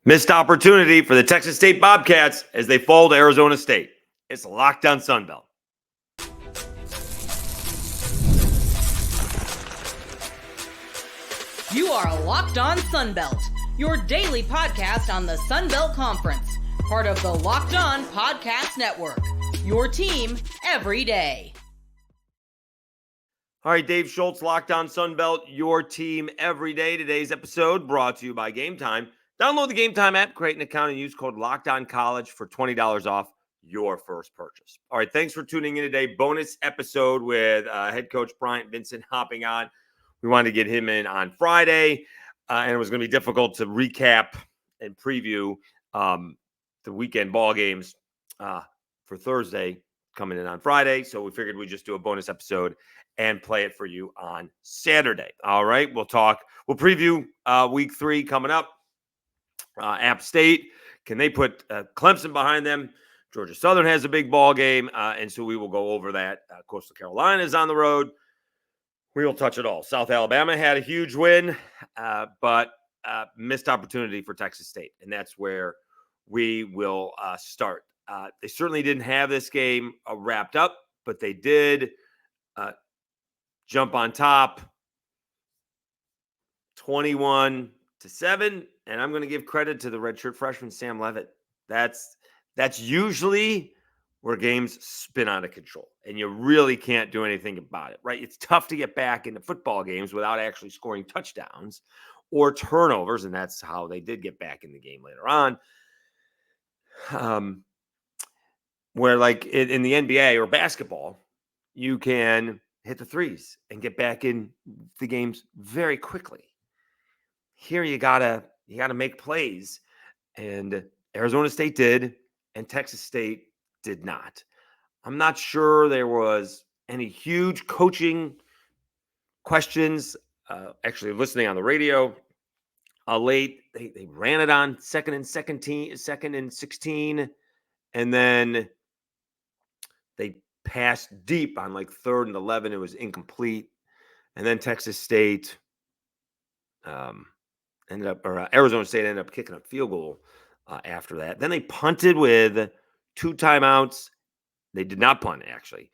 Missed opportunity for the Texas State Bobcats as they fall to Arizona State. It's a lockdown Sunbelt. You are Locked On Sunbelt, your daily podcast on the Sunbelt Conference, part of the Locked On Podcast Network, your team every day. All right, Dave Schultz, Locked On Sunbelt, your team every day. Today's episode brought to you by Game Time. Download the Game Time app, create an account, and use code LOCKEDONCollege for $20 off your first purchase. All right, thanks for tuning in today. Bonus episode with head coach Bryant Vincent hopping on. We wanted to get him in on Friday, and it was going to be difficult to recap and preview the weekend ball games for Thursday coming in on Friday. So we figured we'd just do a bonus episode and play it for you on Saturday. All right, we'll preview week 3 coming up. App State, can they put Clemson behind them? Georgia Southern has a big ball game, and so we will go over that. Coastal Carolina is on the road. We will touch it all. South Alabama had a huge win, but missed opportunity for Texas State, and that's where we will start. They certainly didn't have this game wrapped up, but they did jump on top 21-7, and I'm going to give credit to the redshirt freshman Sam Leavitt. That's usually where games spin out of control, and you really can't do anything about it, right? It's tough to get back into football games without actually scoring touchdowns or turnovers, and that's how they did get back in the game later on. Where like in the NBA or basketball, you can hit the threes and get back in the games very quickly. Here you gotta make plays, and Arizona State did, and Texas State did not. I'm not sure there was any huge coaching questions. Actually, listening on the radio late, they ran it on second and 16, and then they passed deep on like 3rd and 11. It was incomplete, and then Texas State Arizona State ended up kicking a field goal after that. Then they punted with 2 timeouts. They did not punt, actually.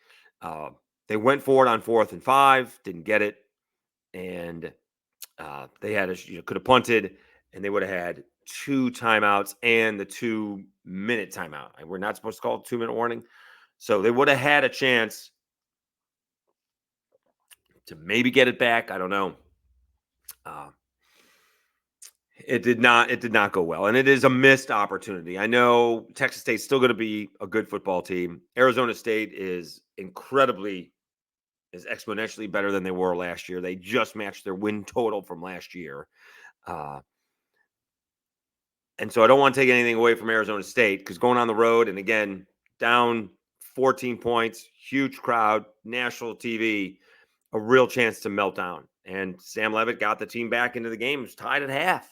They went for it on 4th and 5, didn't get it. And they had could have punted, and they would have had 2 timeouts and the 2-minute timeout. And we're not supposed to call it 2-minute warning. So they would have had a chance to maybe get it back. I don't know. It did not go well, and it is a missed opportunity. I know Texas State's still going to be a good football team. Arizona State is exponentially better than they were last year. They just matched their win total from last year. And so I don't want to take anything away from Arizona State, because going on the road, and again, down 14 points, huge crowd, national TV, a real chance to melt down. And Sam Leavitt got the team back into the game. It was tied at half.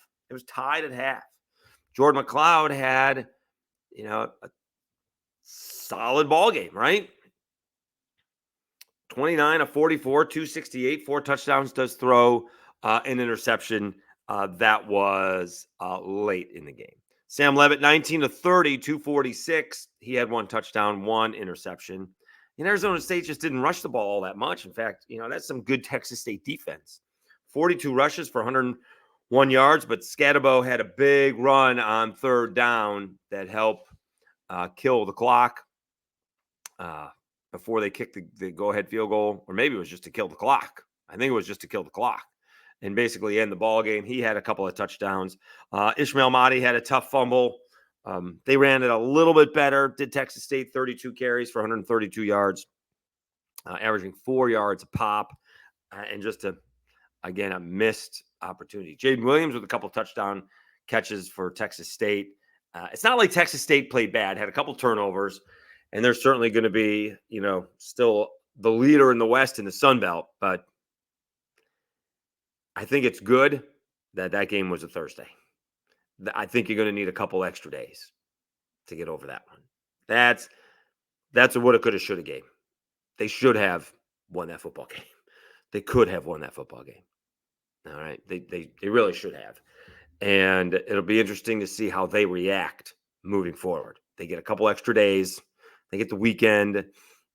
Jordan McLeod had, a solid ball game, right? 29 of 44, 268, 4 touchdowns, does throw an interception. That was late in the game. Sam Leavitt, 19 of 30, 246. He had 1 touchdown, 1 interception. And Arizona State just didn't rush the ball all that much. In fact, that's some good Texas State defense. 42 rushes for 101 yards, but Scatabo had a big run on 3rd down that helped kill the clock before they kicked the go-ahead field goal, or maybe it was just to kill the clock. I think it was just to kill the clock and basically end the ball game. He had a couple of touchdowns. Ishmael Mahdi had a tough fumble. They ran it a little bit better. Did Texas State 32 carries for 132 yards, averaging 4 yards a pop, and just a missed opportunity. Jaden Williams with a couple touchdown catches for Texas State. It's not like Texas State played bad, had a couple turnovers, and they're certainly going to be, still the leader in the West in the Sun Belt. But I think it's good that game was a Thursday. I think you're going to need a couple extra days to get over that one. That's a woulda, coulda, shoulda game. They should have won that football game. They could have won that football game. All right. They really should have. And it'll be interesting to see how they react moving forward. They get a couple extra days. They get the weekend.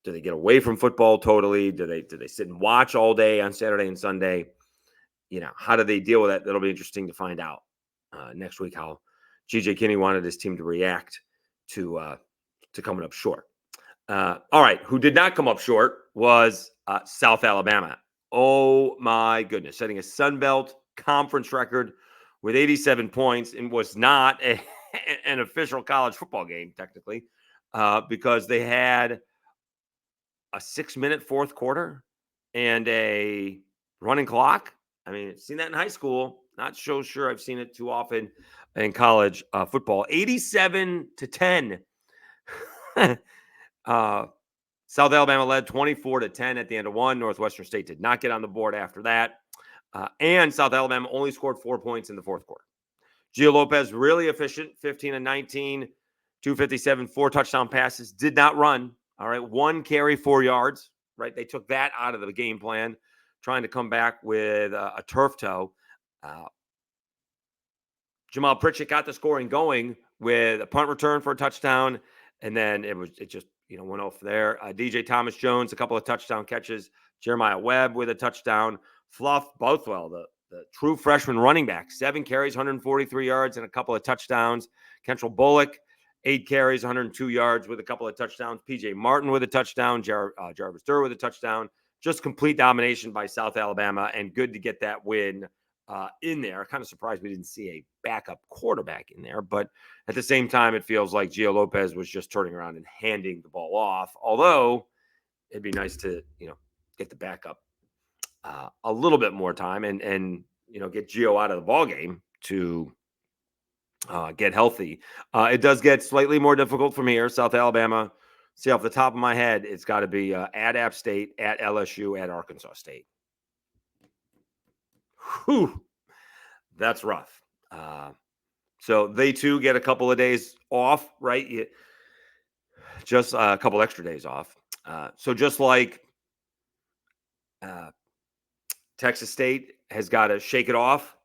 Do they get away from football totally? Do they sit and watch all day on Saturday and Sunday? How do they deal with that? That'll be interesting to find out next week how G.J. Kinney wanted his team to react to coming up short. All right, who did not come up short was South Alabama. Oh my goodness, setting a Sun Belt conference record with 87 points, and was not an official college football game technically because they had a 6-minute fourth quarter and a running clock. I mean, I've seen that in high school. Not so sure I've seen it too often in college football. 87-10. South Alabama led 24-10 at the end of one. Northwestern State did not get on the board after that. And South Alabama only scored 4 points in the fourth quarter. Gio Lopez, really efficient, 15-19, 257, 4 touchdown passes, did not run. All right, 1 carry, 4 yards, right? They took that out of the game plan, trying to come back with a turf toe. Jamal Pritchett got the scoring going with a punt return for a touchdown, and then it just went off there. DJ Thomas Jones, a couple of touchdown catches. Jeremiah Webb with a touchdown. Fluff Bothwell, the true freshman running back, 7 carries, 143 yards, and a couple of touchdowns. Kentrell Bullock, 8 carries, 102 yards with a couple of touchdowns. PJ Martin with a touchdown. Jarvis Durr with a touchdown. Just complete domination by South Alabama, and good to get that win in there. Kind of surprised we didn't see a backup quarterback in there, but at the same time, it feels like Gio Lopez was just turning around and handing the ball off. Although it'd be nice to get the backup a little bit more time and get Gio out of the ball game to get healthy. It does get slightly more difficult from here. South Alabama, see off the top of my head, it's got to be at App State, at LSU, at Arkansas State. Whew, that's rough. So they too get a couple of days off, right? Just a couple extra days off. So just like Texas State has got to shake it off,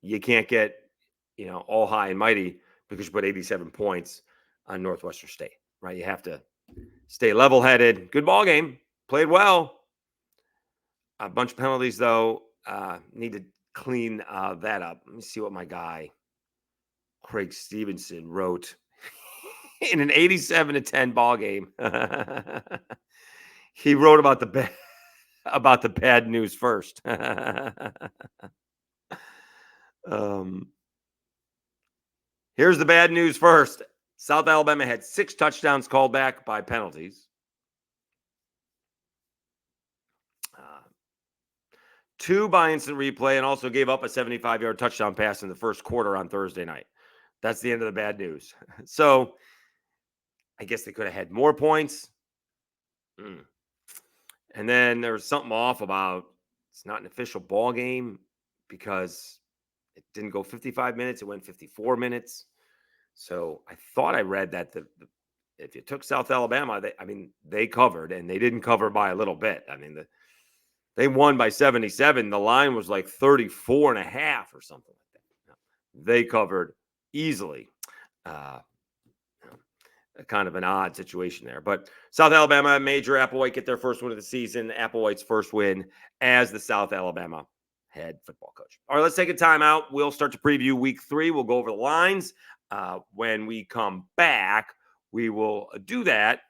you can't get all high and mighty because you put 87 points on Northwestern State, right? You have to stay level-headed. Good ball game, played well. A bunch of penalties though. Need to clean that up. Let me see what my guy Craig Stevenson wrote in an 87-10 ball game. He wrote about the bad news first. Here's the bad news first. South Alabama had 6 touchdowns called back by penalties. 2 by instant replay, and also gave up a 75-yard touchdown pass in the first quarter on Thursday night. That's the end of the bad news. So I guess they could have had more points. And then there was something off about it's not an official ball game because it didn't go 55 minutes. It went 54 minutes. So I thought I read that if you took South Alabama, they covered, and they didn't cover by a little bit. I mean, they won by 77. The line was like 34.5 or something like that. They covered easily. Kind of an odd situation there. But South Alabama, Major Applewhite get their first win of the season. Applewhite's first win as the South Alabama head football coach. All right, let's take a timeout. We'll start to preview week 3. We'll go over the lines. When we come back, we will do that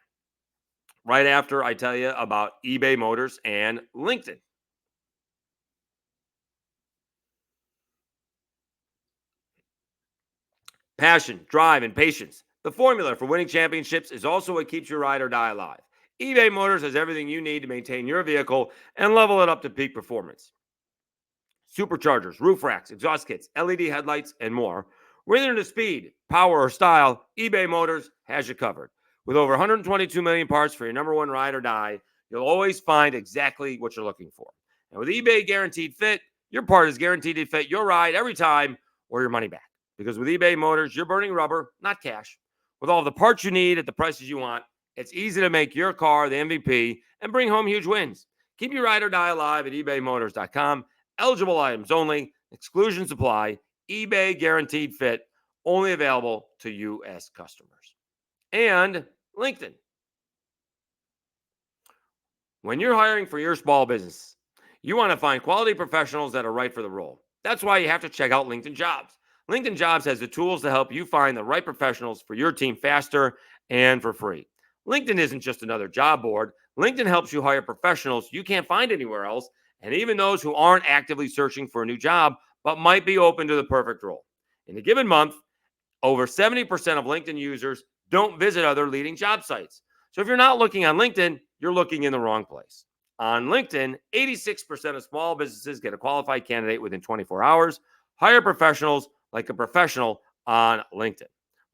right after I tell you about eBay Motors and LinkedIn. Passion, drive, and patience. The formula for winning championships is also what keeps your ride or die alive. eBay Motors has everything you need to maintain your vehicle and level it up to peak performance. Superchargers, roof racks, exhaust kits, LED headlights, and more. Whether into speed, power, or style, eBay Motors has you covered. With over 122 million parts for your number one ride or die, you'll always find exactly what you're looking for. And with eBay Guaranteed Fit, your part is guaranteed to fit your ride every time or your money back. Because with eBay Motors, you're burning rubber, not cash. With all the parts you need at the prices you want, it's easy to make your car the MVP and bring home huge wins. Keep your ride or die alive at ebaymotors.com. Eligible items only. Exclusions apply. eBay guaranteed fit, only available to U.S. customers. And LinkedIn. When you're hiring for your small business, you want to find quality professionals that are right for the role. That's why you have to check out LinkedIn Jobs. LinkedIn Jobs has the tools to help you find the right professionals for your team faster and for free. LinkedIn isn't just another job board. LinkedIn helps you hire professionals you can't find anywhere else, and even those who aren't actively searching for a new job but might be open to the perfect role. In a given month, over 70% of LinkedIn users don't visit other leading job sites. So if you're not looking on LinkedIn, you're looking in the wrong place. On LinkedIn, 86% of small businesses get a qualified candidate within 24 hours. Hire professionals like a professional on LinkedIn.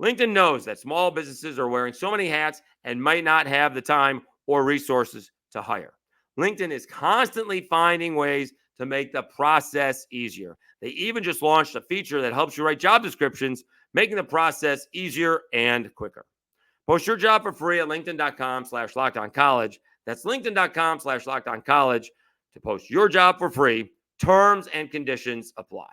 LinkedIn knows that small businesses are wearing so many hats and might not have the time or resources to hire. LinkedIn is constantly finding ways to make the process easier. They even just launched a feature that helps you write job descriptions, making the process easier and quicker. Post your job for free at linkedin.com/lockedoncollege. That's linkedin.com/lockedoncollege to post your job for free. Terms and conditions apply.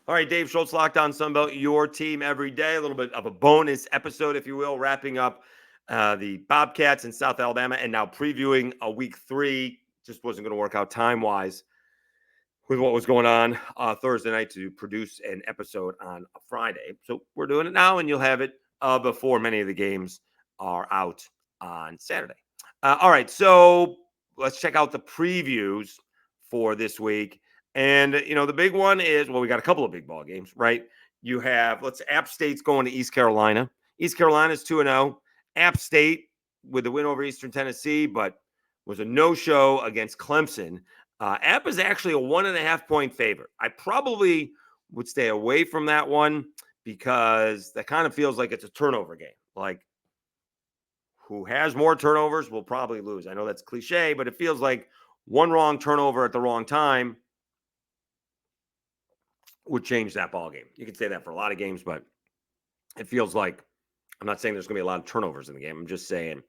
All right, Dave Schultz, Locked On Sunbelt, your team every day. A little bit of a bonus episode, if you will, wrapping up the Bobcats in South Alabama and now previewing a week 3. Just wasn't going to work out time-wise with what was going on Thursday night to produce an episode on a Friday. So we're doing it now, and you'll have it before many of the games are out on Saturday. All right, so let's check out the previews for this week. And, the big one is, well, we got a couple of big ball games, right? You have, App State's going to East Carolina. East Carolina's 2-0. App State with the win over Eastern Tennessee, but was a no-show against Clemson. App is actually a 1.5-point favorite. I probably would stay away from that one because that kind of feels like it's a turnover game. Like, who has more turnovers will probably lose. I know that's cliche, but it feels like one wrong turnover at the wrong time would change that ball game. You could say that for a lot of games, but it feels like, I'm not saying there's going to be a lot of turnovers in the game. I'm just saying,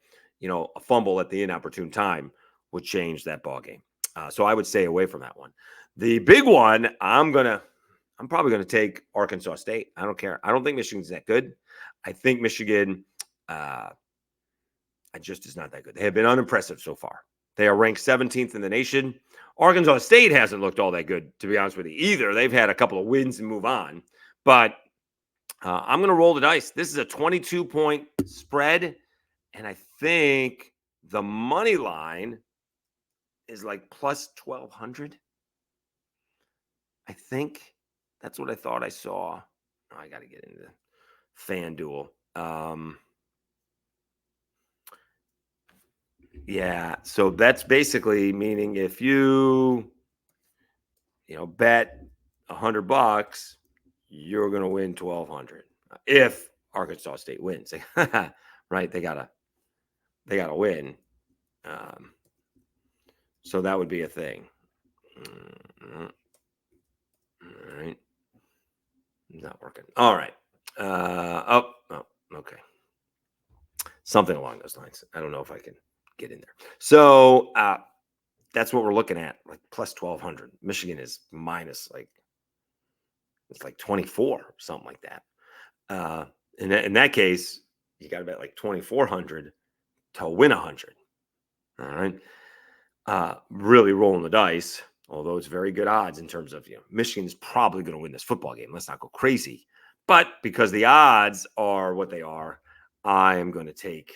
a fumble at the inopportune time would change that ball game. So I would stay away from that one. The big one, I'm probably going to take Arkansas State. I don't care. I don't think Michigan's that good. I think Michigan just is not that good. They have been unimpressive so far. They are ranked 17th in the nation. Arkansas State hasn't looked all that good, to be honest with you, either. They've had a couple of wins and move on. But I'm going to roll the dice. This is a 22-point spread, and I think the money line is like plus 1,200. I think that's what I thought I saw. Oh, I got to get into FanDuel. Yeah, so that's basically meaning if you bet $100, you're going to win 1,200 if Arkansas State wins. Right? They gotta win. So that would be a thing. All right. Not working. All right. Okay. Something along those lines. I don't know if I can get in there. So that's what we're looking at, like plus 1,200. Michigan is minus it's like 24 or something like that. In that case, you got to bet like 2,400 to win 100. All right. Really rolling the dice, although it's very good odds in terms of, Michigan's probably going to win this football game. Let's not go crazy. But because the odds are what they are, I am going to take,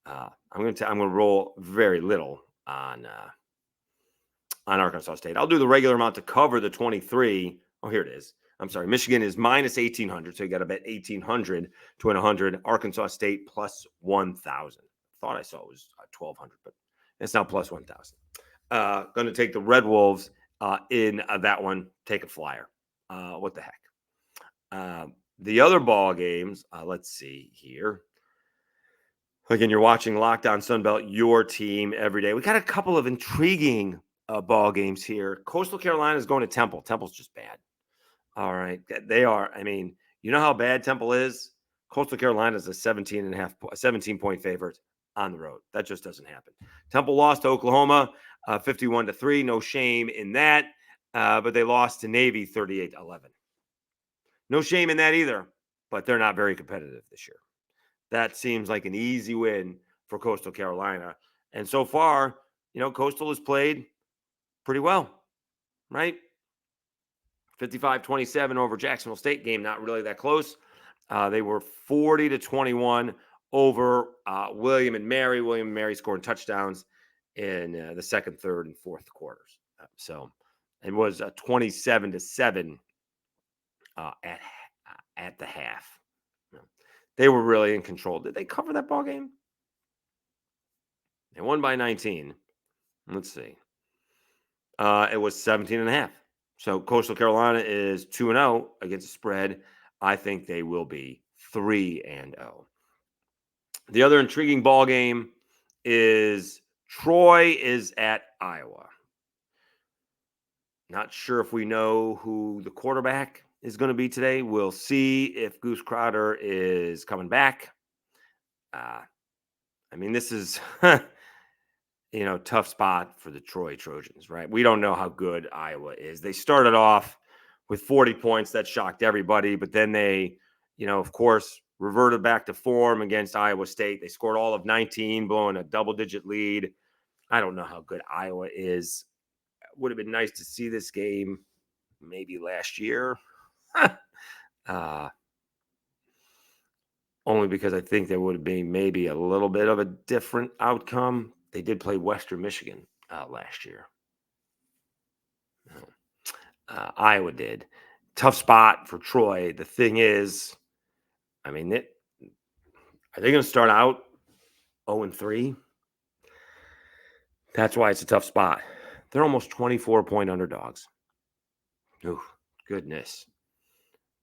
I'm going to roll very little on Arkansas State. I'll do the regular amount to cover the 23. Oh, here it is. I'm sorry. Michigan is minus 1,800. So you got to bet 1,800 to win 100. Arkansas State plus 1,000. Thought I saw it was 1,200, but it's now plus 1,000. Going to take the Red Wolves in that one. Take a flyer. What the heck? The other ball games, let's see here. Again, you're watching Locked On Sunbelt, your team every day. We got a couple of intriguing ball games here. Coastal Carolina is going to Temple. Temple's just bad. All right. They are. I mean, you know how bad Temple is? Coastal Carolina is a 17-point favorite on the road. That just doesn't happen. Temple lost to Oklahoma 51-3. No shame in that. But they lost to Navy 38-11. No shame in that either, but they're not very competitive this year. That seems like an easy win for Coastal Carolina. And so far, Coastal has played pretty well, right? 55-27 over Jacksonville State, game not really that close. They were 40-21 over William and Mary. William and Mary scoring touchdowns in the second, third, and fourth quarters. So it was 27-7 at the half. They were really in control. Did they cover that ball game? They won by 19. Let's see. It was 17.5. So Coastal Carolina is 2-0 against the spread. I think they will be 3-0. The other intriguing ball game is Troy is at Iowa. Not sure if we know who the quarterback is going to be today. We'll see if Goose Crowder is coming back. This is tough spot for the Troy Trojans, right? We don't know how good Iowa is. They started off with 40 points. That shocked everybody. But then they, of course, reverted back to form against Iowa State. They scored all of 19, blowing a double-digit lead. I don't know how good Iowa is. Would have been nice to see this game maybe last year. Only because I think there would have been maybe a little bit of a different outcome. They did play Western Michigan last year. Iowa did. Tough spot for Troy. The thing is, are they going to start out 0-3? That's why it's a tough spot. They're almost 24-point underdogs. Ooh, goodness.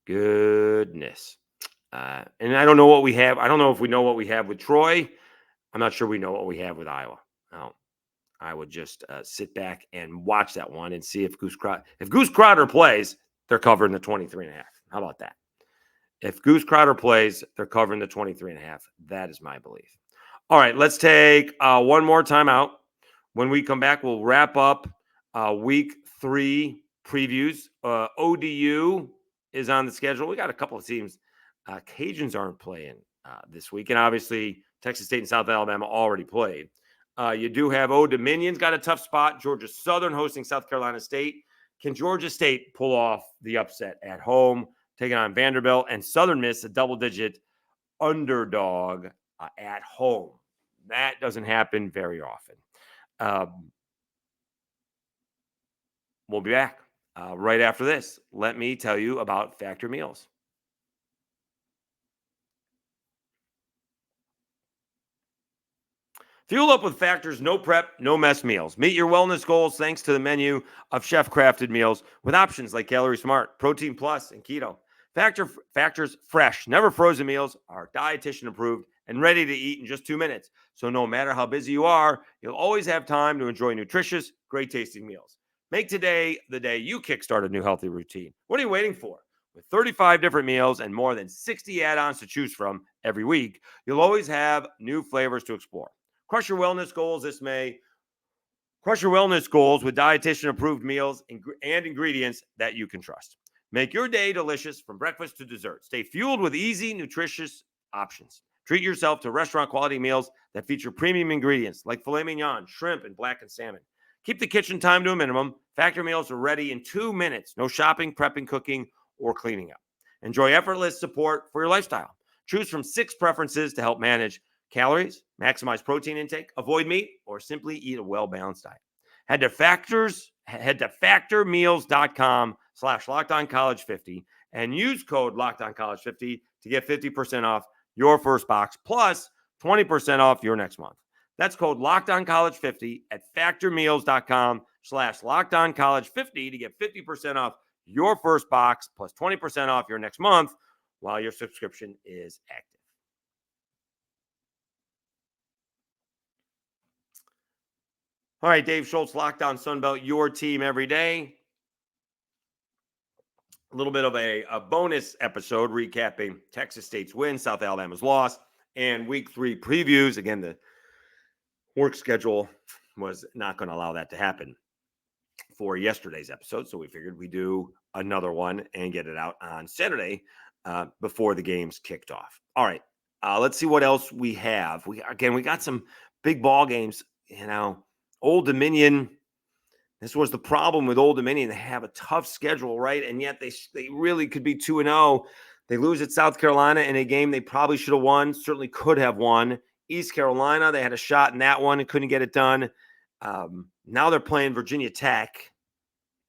And I don't know what we have. I don't know if we know what we have with Troy. I'm not sure we know what we have with Iowa. No, I would just sit back and watch that one and see if Goose Crowder plays, they're covering the 23.5. How about that? If Goose Crowder plays, they're covering the 23.5. That is my belief. All right, let's take one more timeout. When we come back, we'll wrap up week 3 previews. ODU is on the schedule. We got a couple of teams. Cajuns aren't playing this week. And obviously, Texas State and South Alabama already played. You do have Old Dominion's got a tough spot. Georgia Southern hosting South Carolina State. Can Georgia State pull off the upset at home, taking on Vanderbilt? And Southern Miss, a double-digit underdog at home. That doesn't happen very often. We'll be back right after this. Let me tell you about Factor Meals. Fuel up with Factor's no prep, no mess meals. Meet your wellness goals thanks to the menu of chef-crafted meals with options like Calorie Smart, Protein Plus, and Keto. Factor's fresh, never frozen meals are dietitian approved and ready to eat in just 2 minutes. So no matter how busy you are, you'll always have time to enjoy nutritious, great tasting meals. Make today the day you kickstart a new healthy routine. What are you waiting for? With 35 different meals and more than 60 add-ons to choose from every week, you'll always have new flavors to explore. Crush your wellness goals this May. Crush your wellness goals with dietitian-approved meals and ingredients that you can trust. Make your day delicious from breakfast to dessert. Stay fueled with easy, nutritious options. Treat yourself to restaurant-quality meals that feature premium ingredients like filet mignon, shrimp, and blackened salmon. Keep the kitchen time to a minimum. Factor meals are ready in 2 minutes. No shopping, prepping, cooking, or cleaning up. Enjoy effortless support for your lifestyle. Choose from 6 preferences to help manage calories, maximize protein intake, avoid meat, or simply eat a well-balanced diet. Head to factormeals.com/LockedOnCollege50 and use code LockedOnCollege50 to get 50% off your first box plus 20% off your next month. That's code LockedOnCollege50 at factormeals.com/LockedOnCollege50 to get 50% off your first box plus 20% off your next month while your subscription is active. All right, Dave Schultz, Locked On Sunbelt, your team every day. A little bit of a bonus episode recapping Texas State's win, South Alabama's loss, and week 3 previews. Again, the work schedule was not going to allow that to happen for yesterday's episode. So we figured we do another one and get it out on Saturday before the games kicked off. All right. Let's see what else we have. We got some big ball games. Old Dominion. This was the problem with Old Dominion. They have a tough schedule, right? And yet they really could be 2-0. They lose at South Carolina in a game they probably should have won, certainly could have won. East Carolina, they had a shot in that one and couldn't get it done. Now they're playing Virginia Tech.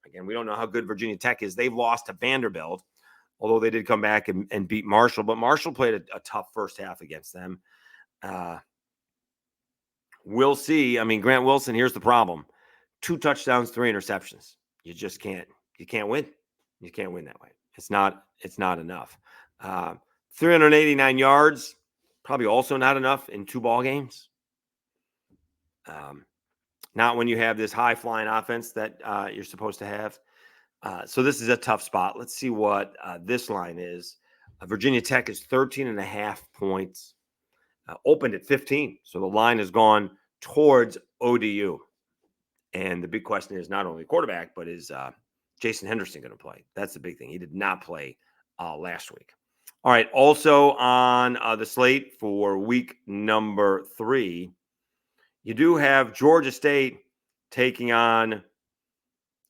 Again, we don't know how good Virginia Tech is. They've lost to Vanderbilt, although they did come back and beat Marshall. But Marshall played a tough first half against them. We'll see. I mean, Grant Wilson, here's the problem. 2 touchdowns, 3 interceptions. You just can't. You can't win. You can't win that way. It's not enough. 389 yards, probably also not enough in 2 ball games. Not when you have this high-flying offense that you're supposed to have. So this is a tough spot. Let's see what this line is. Virginia Tech is 13.5 points. Opened at 15. So the line has gone towards ODU. And the big question is not only quarterback, but is Jason Henderson going to play? That's the big thing. He did not play last week. All right. Also on the slate for week number 3, you do have Georgia State taking on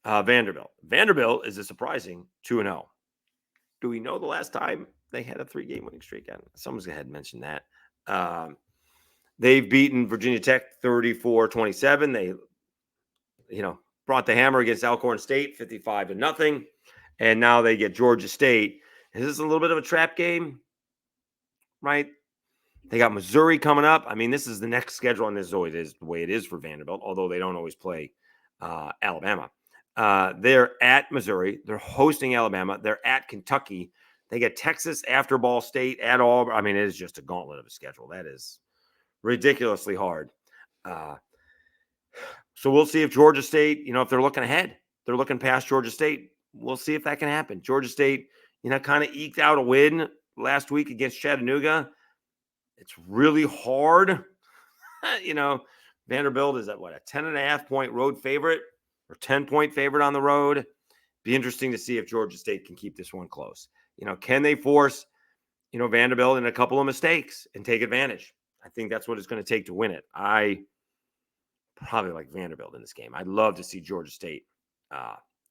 Vanderbilt. Vanderbilt is a surprising 2-0. Do we know the last time they had a 3-game winning streak? Someone's going to have mentioned that. They've beaten Virginia Tech 34-27. They brought the hammer against Alcorn State 55-0. And now they get Georgia State. Is this a little bit of a trap game? Right? They got Missouri coming up. I mean, this is the next schedule, and this is always the way it is for Vanderbilt, although they don't always play Alabama. They're at Missouri. They're hosting Alabama. They're at Kentucky. They get Texas after Ball State at Auburn. I mean, it is just a gauntlet of a schedule. That is ridiculously hard. So we'll see if Georgia State, if they're looking ahead, they're looking past Georgia State. We'll see if that can happen. Georgia State, kind of eked out a win last week against Chattanooga. It's really hard. Vanderbilt is at a 10.5-point road favorite or 10-point favorite on the road. Be interesting to see if Georgia State can keep this one close. Can they force, Vanderbilt in a couple of mistakes and take advantage? I think that's what it's going to take to win it. I probably like Vanderbilt in this game. I'd love to see Georgia State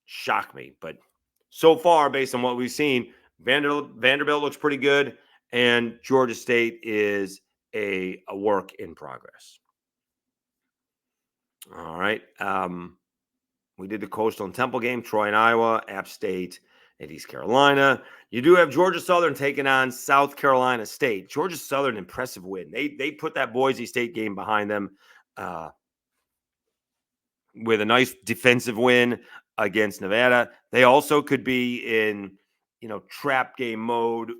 shock me. But so far, based on what we've seen, Vanderbilt looks pretty good, and Georgia State is a work in progress. All right. We did the Coastal and Temple game, Troy and Iowa, App State and East Carolina. You do have Georgia Southern taking on South Carolina State. Georgia Southern, impressive win. They put that Boise State game behind them with a nice defensive win against Nevada. They also could be in, trap game mode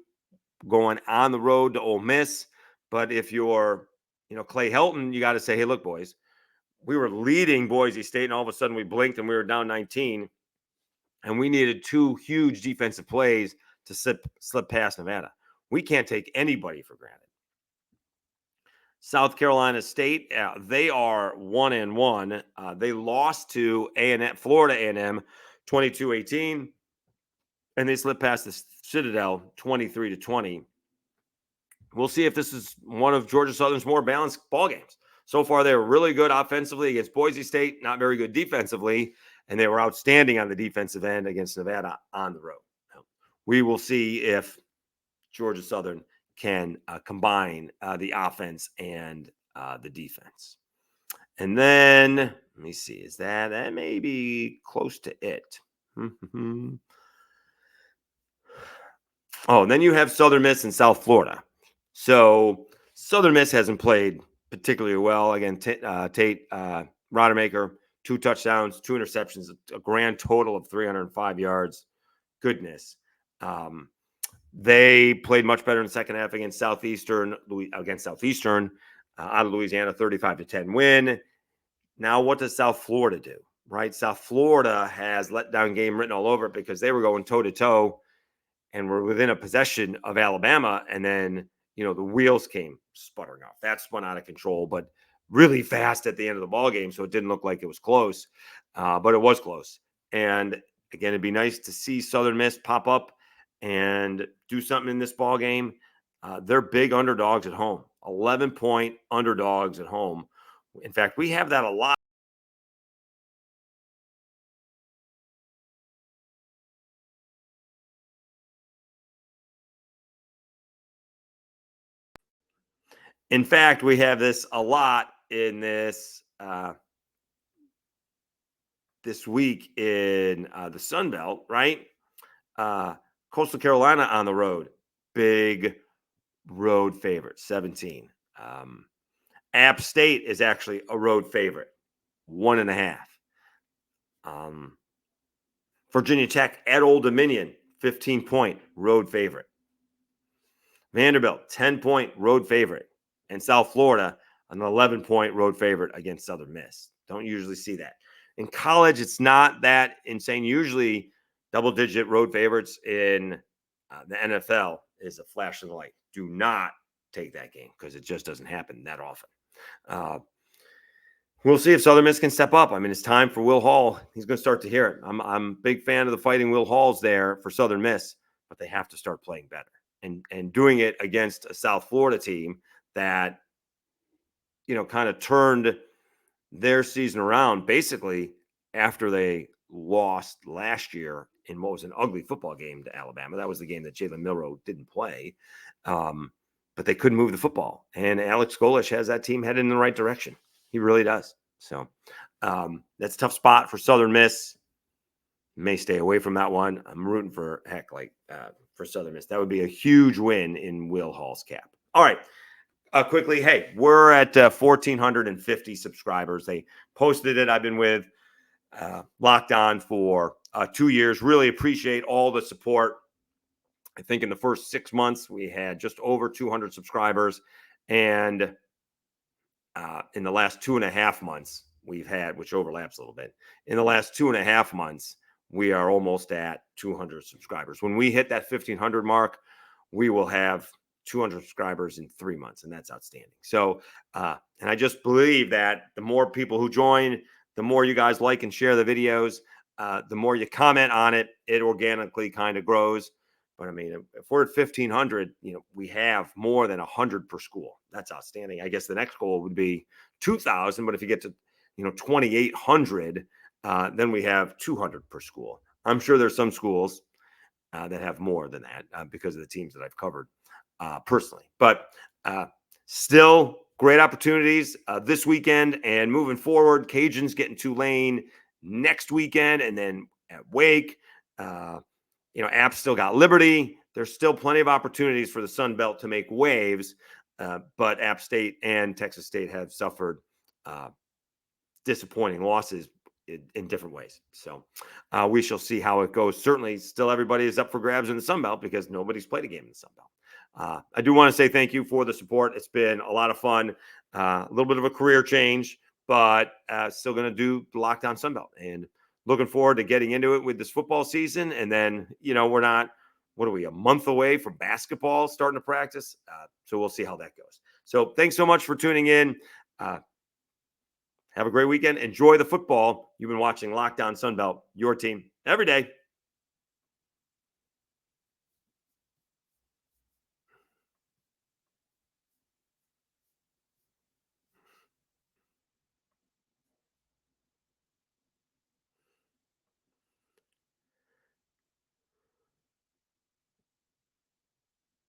going on the road to Ole Miss. But if you're, Clay Helton, you got to say, hey, look, boys, we were leading Boise State, and all of a sudden we blinked and we were down 19. And we needed 2 huge defensive plays to slip past Nevada. We can't take anybody for granted. South Carolina State, they are 1-1. They lost to Florida A&M 22-18, and they slipped past the Citadel 23-20. We'll see if this is one of Georgia Southern's more balanced ball games. So far, they were really good offensively against Boise State, not very good defensively, and they were outstanding on the defensive end against Nevada on the road. We will see if Georgia Southern can combine the offense and the defense. And then, let me see, is that may be close to it. Oh, and then you have Southern Miss and South Florida. So Southern Miss hasn't played particularly well. Again, Tate Rodemaker, 2 touchdowns, 2 interceptions, a grand total of 305 yards. Goodness. They played much better in the second half against Southeastern out of Louisiana, 35-10 win. Now, what does South Florida do? Right? South Florida has letdown game written all over it because they were going toe-to-toe and were within a possession of Alabama, and then, the wheels came sputtering off. That spun out of control, but really fast at the end of the ball game, so it didn't look like it was close, but it was close. And again, it'd be nice to see Southern Miss pop up and do something in this ball game. They're big underdogs at home, 11-point underdogs at home. In fact, we have that a lot. In fact, we have this a lot in this week in the Sun Belt, right? Coastal Carolina on the road, big road favorite, 17. App State is actually a road favorite, 1.5. Virginia Tech at Old Dominion, 15-point road favorite. Vanderbilt, 10-point road favorite. And South Florida, an 11-point road favorite against Southern Miss. Don't usually see that. In college, it's not that insane. Usually, double-digit road favorites in the NFL is a flash in the light. Do not take that game because it just doesn't happen that often. We'll see if Southern Miss can step up. I mean, it's time for Will Hall. He's going to start to hear it. I'm a big fan of the Fighting Will Halls there for Southern Miss, but they have to start playing better and doing it against a South Florida team that, kind of turned their season around basically after they lost last year in what was an ugly football game to Alabama. That was the game that Jalen Milroe didn't play, but they couldn't move the football. And Alex Golesh has that team headed in the right direction. He really does. So that's a tough spot for Southern Miss. May stay away from that one. I'm rooting for for Southern Miss. That would be a huge win in Will Hall's cap. All right. Quickly, hey, we're at 1,450 subscribers. They posted it. I've been with Locked On for 2 years. Really appreciate all the support. I think in the first 6 months, we had just over 200 subscribers. And in the last 2.5 months, we've had, which overlaps a little bit, in the last 2.5 months, we are almost at 200 subscribers. When we hit that 1,500 mark, we will have 200 subscribers in 3 months, and that's outstanding. So, and I just believe that the more people who join, the more you guys like and share the videos, the more you comment on it, it organically kind of grows. But I mean, if we're at 1,500, we have more than 100 per school. That's outstanding. I guess the next goal would be 2,000. But if you get to, 2,800, then we have 200 per school. I'm sure there's some schools that have more than that because of the teams that I've covered personally. But still great opportunities this weekend and moving forward. Cajuns getting Tulane next weekend, and then at Wake. App still got Liberty. There's still plenty of opportunities for the Sun Belt to make waves, but App State and Texas State have suffered disappointing losses in different ways. So we shall see how it goes. Certainly, still everybody is up for grabs in the Sun Belt because nobody's played a game in the Sun Belt. I do want to say thank you for the support. It's been a lot of fun, a little bit of a career change, but still going to do the Locked On Sun Belt and looking forward to getting into it with this football season. And then, we're not, what are we, a month away from basketball starting to practice? So we'll see how that goes. So thanks so much for tuning in. Have a great weekend. Enjoy the football. You've been watching Locked On Sun Belt, your team every day.